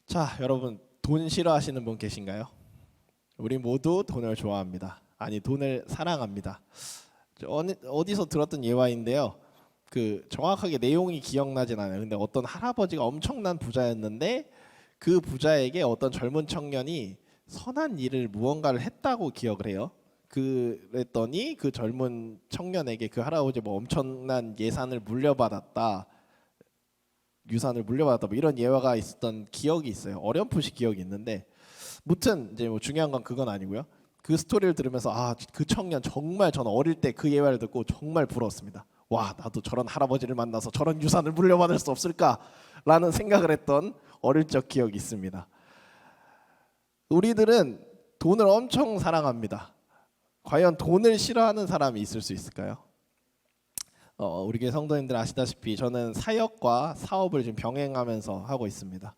자, 여러분 돈 싫어하시는 분 계신가요? 우리 모두 돈을 좋아합니다. 아니, 돈을 사랑합니다. 어디서 들었던 예화인데요. 정확하게 내용이 기억나진 않아요. 근데 어떤 할아버지가 엄청난 부자였는데 그 부자에게 어떤 젊은 청년이 선한 일을 무언가를 했다고 기억을 해요. 그랬더니 그 젊은 청년에게 그 할아버지 뭐 엄청난 유산을 물려받았다 뭐 이런 예화가 있었던 기억이 있어요. 어렴풋이 기억이 있는데 무튼 이제 뭐 중요한 건 그건 아니고요. 그 스토리를 들으면서 그 청년 정말 저는 어릴 때 그 예화를 듣고 정말 부러웠습니다. 와, 나도 저런 할아버지를 만나서 저런 유산을 물려받을 수 없을까라는 생각을 했던 어릴 적 기억이 있습니다. 우리들은 돈을 엄청 사랑합니다. 과연 돈을 싫어하는 사람이 있을 수 있을까요? 우리 교회 성도님들 아시다시피 저는 사역과 사업을 지금 병행하면서 하고 있습니다.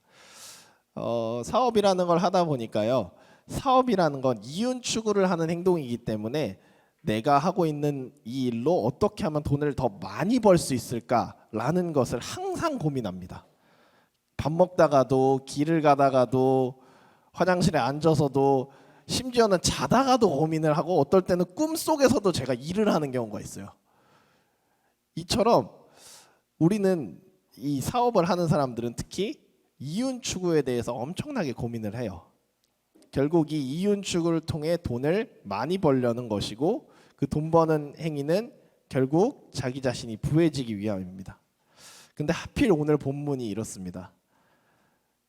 사업이라는 걸 하다 보니까요. 사업이라는 건 이윤 추구를 하는 행동이기 때문에 내가 하고 있는 이 일로 어떻게 하면 돈을 더 많이 벌 수 있을까라는 것을 항상 고민합니다. 밥 먹다가도 길을 가다가도 화장실에 앉아서도 심지어는 자다가도 고민을 하고 어떨 때는 꿈속에서도 제가 일을 하는 경우가 있어요. 이처럼 우리는 이 사업을 하는 사람들은 특히 이윤 추구에 대해서 엄청나게 고민을 해요. 결국 이 이윤 추구를 통해 돈을 많이 벌려는 것이고 그 돈 버는 행위는 결국 자기 자신이 부해지기 위함입니다. 근데 하필 오늘 본문이 이렇습니다.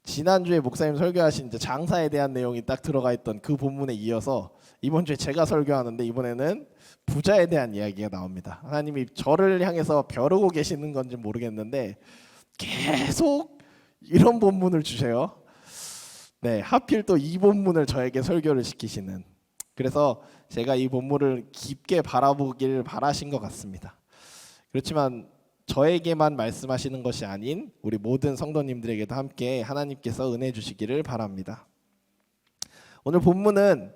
지난주에 목사님 설교하신 이제 장사에 대한 내용이 딱 들어가 있던 그 본문에 이어서 이번 주에 제가 설교하는데 이번에는 부자에 대한 이야기가 나옵니다. 하나님이 저를 향해서 벼르고 계시는 건지 모르겠는데 계속 이런 본문을 주세요. 네, 하필 또 이 본문을 저에게 설교를 시키시는. 그래서 제가 이 본문을 깊게 바라보길 바라신 것 같습니다. 그렇지만 저에게만 말씀하시는 것이 아닌 우리 모든 성도님들에게도 함께 하나님께서 은혜 주시기를 바랍니다. 오늘 본문을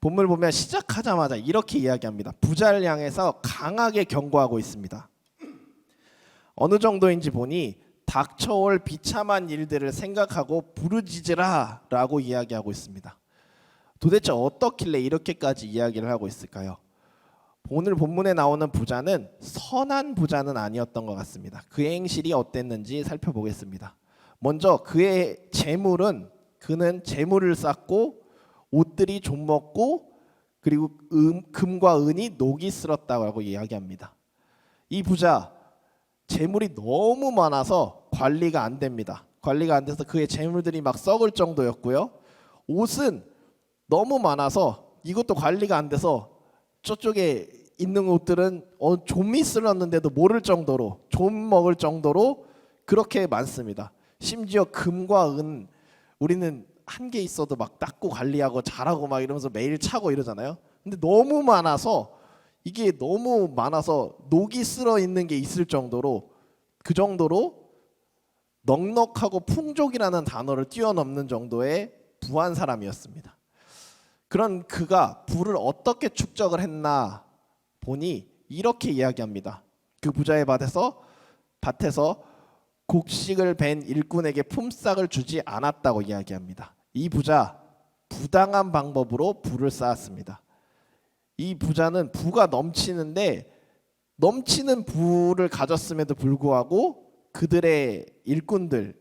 보면 시작하자마자 이렇게 이야기합니다. 부자를 향해서 강하게 경고하고 있습니다. 어느 정도인지 보니 닥쳐올 비참한 일들을 생각하고 부르짖으라 라고 이야기하고 있습니다. 도대체 어떻길래 이렇게까지 이야기를 하고 있을까요? 오늘 본문에 나오는 부자는 선한 부자는 아니었던 것 같습니다. 그의 행실이 어땠는지 살펴보겠습니다. 먼저 그의 재물은 그는 재물을 쌓고 옷들이 좀먹고 그리고 금과 은이 녹이 슬었다고 이야기합니다. 이 부자 재물이 너무 많아서 관리가 안 됩니다. 관리가 안 돼서 그의 재물들이 막 썩을 정도였고요. 옷은 너무 많아서 이것도 관리가 안 돼서 저쪽에 있는 옷들은 좀이 쓸었는데도 모를 정도로 좀 먹을 정도로 그렇게 많습니다. 심지어 금과 은 우리는 한 개 있어도 막 닦고 관리하고 잘하고 막 이러면서 매일 차고 이러잖아요. 근데 너무 많아서 이게 너무 많아서 녹이 쓸어 있는 게 있을 정도로 그 정도로 넉넉하고 풍족이라는 단어를 뛰어넘는 정도의 부한 사람이었습니다. 그런 그가 부를 어떻게 축적을 했나 보니 이렇게 이야기합니다. 그 부자의 밭에서 곡식을 벤 일꾼에게 품삯을 주지 않았다고 이야기합니다. 이 부자 부당한 방법으로 부를 쌓았습니다. 이 부자는 부가 넘치는데 넘치는 부를 가졌음에도 불구하고 그들의 일꾼들,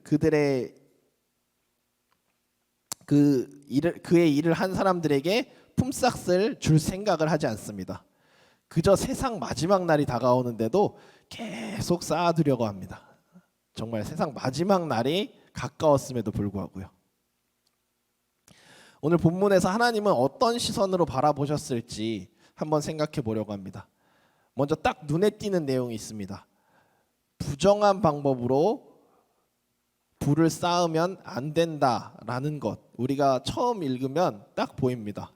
그의 일을 한 사람들에게 품삯을 줄 생각을 하지 않습니다. 그저 세상 마지막 날이 다가오는데도 계속 쌓아두려고 합니다. 정말 세상 마지막 날이 가까웠음에도 불구하고요. 오늘 본문에서 하나님은 어떤 시선으로 바라보셨을지 한번 생각해 보려고 합니다. 먼저 딱 눈에 띄는 내용이 있습니다. 부정한 방법으로 부를 쌓으면 안 된다라는 것, 우리가 처음 읽으면 딱 보입니다.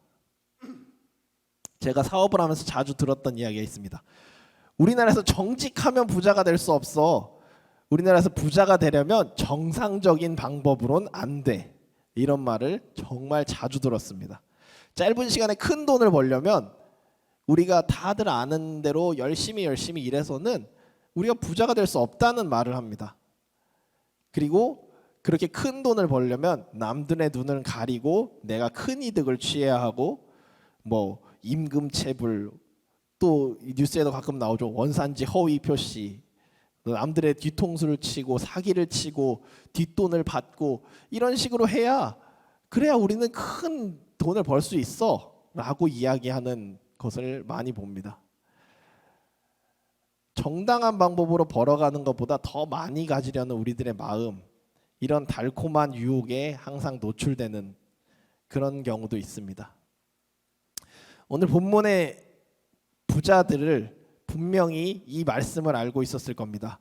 제가 사업을 하면서 자주 들었던 이야기가 있습니다. 우리나라에서 정직하면 부자가 될 수 없어. 우리나라에서 부자가 되려면 정상적인 방법으로는 안 돼. 이런 말을 정말 자주 들었습니다. 짧은 시간에 큰 돈을 벌려면 우리가 다들 아는 대로 열심히 일해서는 우리가 부자가 될 수 없다는 말을 합니다. 그리고 그렇게 큰 돈을 벌려면 남들의 눈을 가리고 내가 큰 이득을 취해야 하고 뭐 임금 체불 또 뉴스에도 가끔 나오죠. 원산지 허위 표시 남들의 뒤통수를 치고 사기를 치고 뒷돈을 받고 이런 식으로 해야 그래야 우리는 큰 돈을 벌 수 있어 라고 이야기하는 것을 많이 봅니다. 정당한 방법으로 벌어가는 것보다 더 많이 가지려는 우리들의 마음 이런 달콤한 유혹에 항상 노출되는 그런 경우도 있습니다. 오늘 본문의 부자들을 분명히 이 말씀을 알고 있었을 겁니다.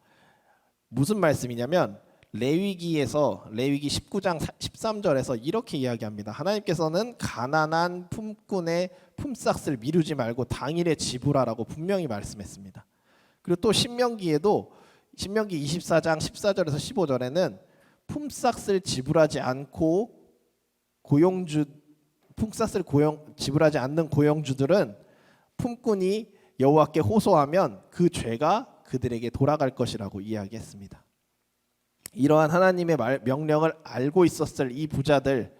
무슨 말씀이냐면 레위기에서 레위기 19장 13절에서 이렇게 이야기합니다. 하나님께서는 가난한 품꾼의 품삯을 미루지 말고 당일에 지불하라고 분명히 말씀했습니다. 그리고 또 신명기에도 신명기 24장 14절에서 15절에는 품삯을 지불하지 않고 품삯을 지불하지 않는 고용주들은 품꾼이 여호와께 호소하면 그 죄가 그들에게 돌아갈 것이라고 이야기했습니다. 이러한 하나님의 명령을 알고 있었을 이 부자들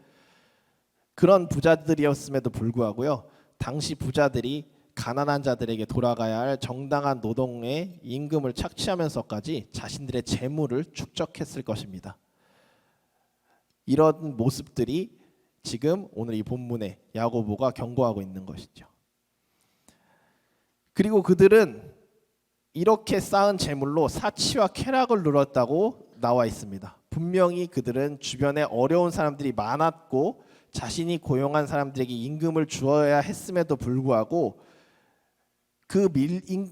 그런 부자들이었음에도 불구하고요. 당시 부자들이 가난한 자들에게 돌아가야 할 정당한 노동의 임금을 착취하면서까지 자신들의 재물을 축적했을 것입니다. 이런 모습들이 지금 오늘 이 본문에 야고보가 경고하고 있는 것이죠. 그리고 그들은 이렇게 쌓은 재물로 사치와 쾌락을 누렸다고 나와 있습니다. 분명히 그들은 주변에 어려운 사람들이 많았고 자신이 고용한 사람들에게 임금을 주어야 했음에도 불구하고 그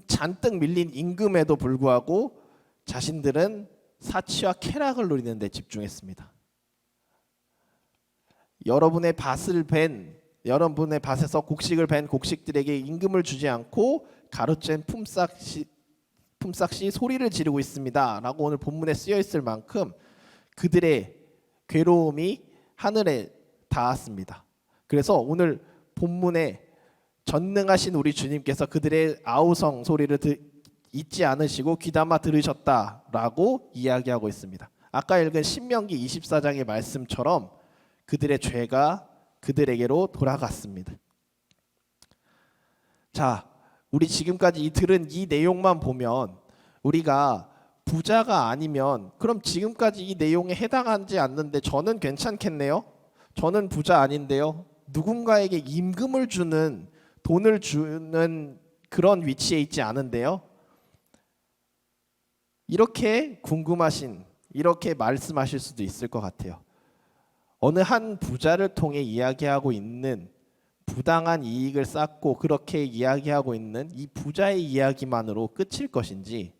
잔뜩 밀린 임금에도 불구하고 자신들은 사치와 쾌락을 누리는 데 집중했습니다. 여러분의 밭에서 곡식을 벤 곡식들에게 임금을 주지 않고 가로챈 품삯이 소리를 지르고 있습니다 라고 오늘 본문에 쓰여 있을 만큼 그들의 괴로움이 하늘에 닿았습니다. 그래서 오늘 본문에 전능하신 우리 주님께서 그들의 아우성 소리를 잊지 않으시고 귀담아 들으셨다라고 이야기하고 있습니다. 아까 읽은 신명기 24장의 말씀처럼 그들의 죄가 그들에게로 돌아갔습니다. 자, 우리 지금까지 들은 이 내용만 보면 우리가 부자가 아니면 그럼 지금까지 이 내용에 해당하지 않는데 저는 괜찮겠네요? 저는 부자 아닌데요? 누군가에게 임금을 주는 돈을 주는 그런 위치에 있지 않은데요? 이렇게 궁금하신 이렇게 말씀하실 수도 있을 것 같아요. 어느 한 부자를 통해 이야기하고 있는 부당한 이익을 쌓고 그렇게 이야기하고 있는 이 부자의 이야기만으로 끝일 것인지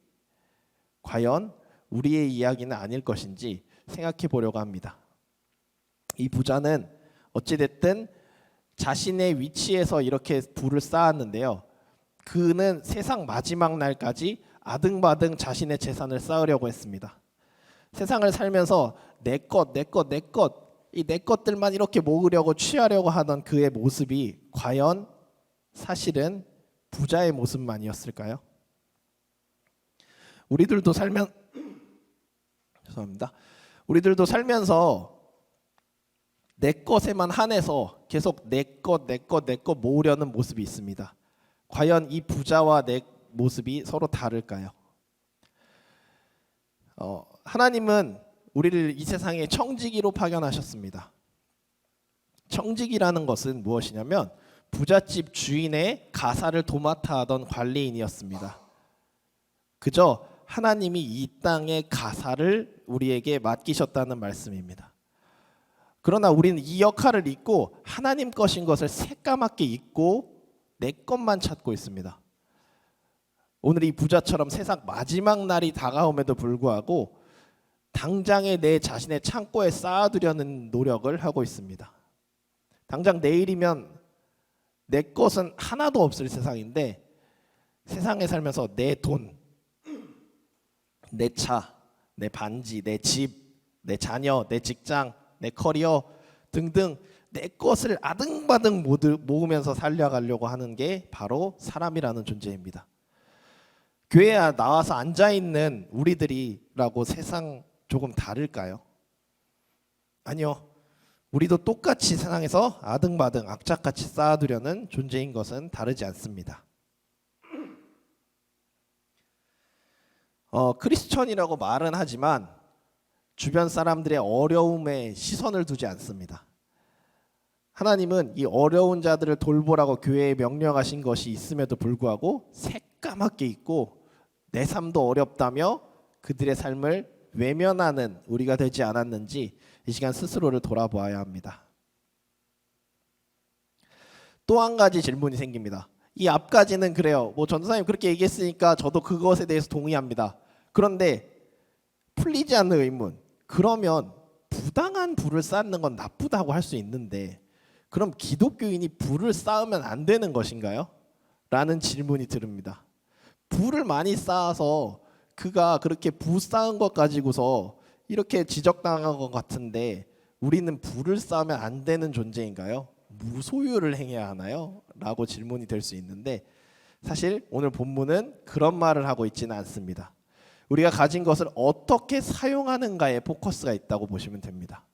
과연 우리의 이야기는 아닐 것인지 생각해 보려고 합니다. 이 부자는 어찌됐든 자신의 위치에서 이렇게 부를 쌓았는데요. 그는 세상 마지막 날까지 아등바등 자신의 재산을 쌓으려고 했습니다. 세상을 살면서 내 것 이 내 것들만 이렇게 모으려고 취하려고 하던 그의 모습이 과연 사실은 부자의 모습만이었을까요? 우리들도 살면서 내 것에만 한해서 계속 내 것 모으려는 모습이 있습니다. 과연 이 부자와 내 모습이 서로 다를까요? 하나님은 우리를 이 세상에 청지기로 파견하셨습니다. 청지기라는 것은 무엇이냐면 부잣집 주인의 가사를 도맡아 하던 관리인이었습니다. 그저 하나님이 이 땅의 가사를 우리에게 맡기셨다는 말씀입니다. 그러나 우리는 이 역할을 잊고 하나님 것인 것을 새까맣게 잊고 내 것만 찾고 있습니다. 오늘 이 부자처럼 세상 마지막 날이 다가옴에도 불구하고 당장에 내 자신의 창고에 쌓아두려는 노력을 하고 있습니다. 당장 내일이면 내 것은 하나도 없을 세상인데 세상에 살면서 내 돈, 내 차, 내 반지, 내 집, 내 자녀, 내 직장, 내 커리어 등등 내 것을 아등바등 모으면서 살려가려고 하는 게 바로 사람이라는 존재입니다. 교회에 나와서 앉아있는 우리들이라고 세상 조금 다를까요? 아니요. 우리도 똑같이 세상에서 아등바등 악착같이 쌓아두려는 존재인 것은 다르지 않습니다. 크리스천이라고 말은 하지만 주변 사람들의 어려움에 시선을 두지 않습니다. 하나님은 이 어려운 자들을 돌보라고 교회에 명령하신 것이 있음에도 불구하고 새까맣게 있고 내 삶도 어렵다며 그들의 삶을 외면하는 우리가 되지 않았는지 이 시간 스스로를 돌아보아야 합니다. 또 한 가지 질문이 생깁니다. 이 앞까지는 그래요. 전도사님 그렇게 얘기했으니까 저도 그것에 대해서 동의합니다. 그런데 풀리지 않는 의문. 그러면 부당한 불을 쌓는 건 나쁘다고 할 수 있는데 그럼 기독교인이 불을 쌓으면 안 되는 것인가요? 라는 질문이 들립니다. 불을 많이 쌓아서 그가 그렇게 부 쌓은 것 가지고서 이렇게 지적당한 것 같은데 우리는 불을 쌓으면 안 되는 존재인가요? 무소유를 행해야 하나요? 라고 질문이 될 수 있는데 사실 오늘 본문은 그런 말을 하고 있지는 않습니다. 우리가 가진 것을 어떻게 사용하는가에 포커스가 있다고 보시면 됩니다.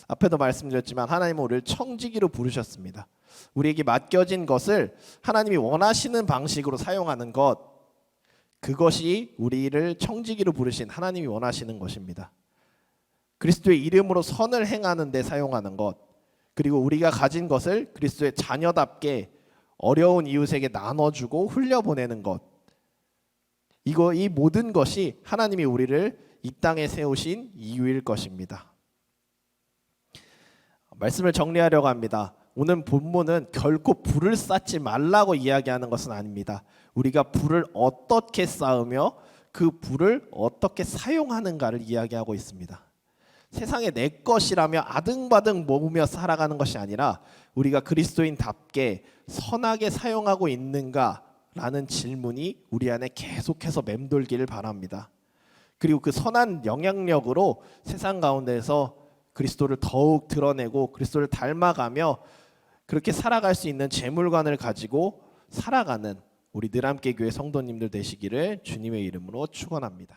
앞에도 말씀드렸지만 하나님은 우리를 청지기로 부르셨습니다. 우리에게 맡겨진 것을 하나님이 원하시는 방식으로 사용하는 것, 그것이 우리를 청지기로 부르신 하나님이 원하시는 것입니다. 그리스도의 이름으로 선을 행하는 데 사용하는 것, 그리고 우리가 가진 것을 그리스도의 자녀답게 어려운 이웃에게 나눠주고 흘려보내는 것, 이 모든 것이 하나님이 우리를 이 땅에 세우신 이유일 것입니다. 말씀을 정리하려고 합니다. 오늘 본문은 결코 불을 쌓지 말라고 이야기하는 것은 아닙니다. 우리가 불을 어떻게 쌓으며 그 불을 어떻게 사용하는가를 이야기하고 있습니다. 세상에 내 것이라며 아등바등 모으며 살아가는 것이 아니라 우리가 그리스도인답게 선하게 사용하고 있는가라는 질문이 우리 안에 계속해서 맴돌기를 바랍니다. 그리고 그 선한 영향력으로 세상 가운데서 그리스도를 더욱 드러내고 그리스도를 닮아가며 그렇게 살아갈 수 있는 재물관을 가지고 살아가는 우리 늘함께 교회 성도님들 되시기를 주님의 이름으로 축원합니다.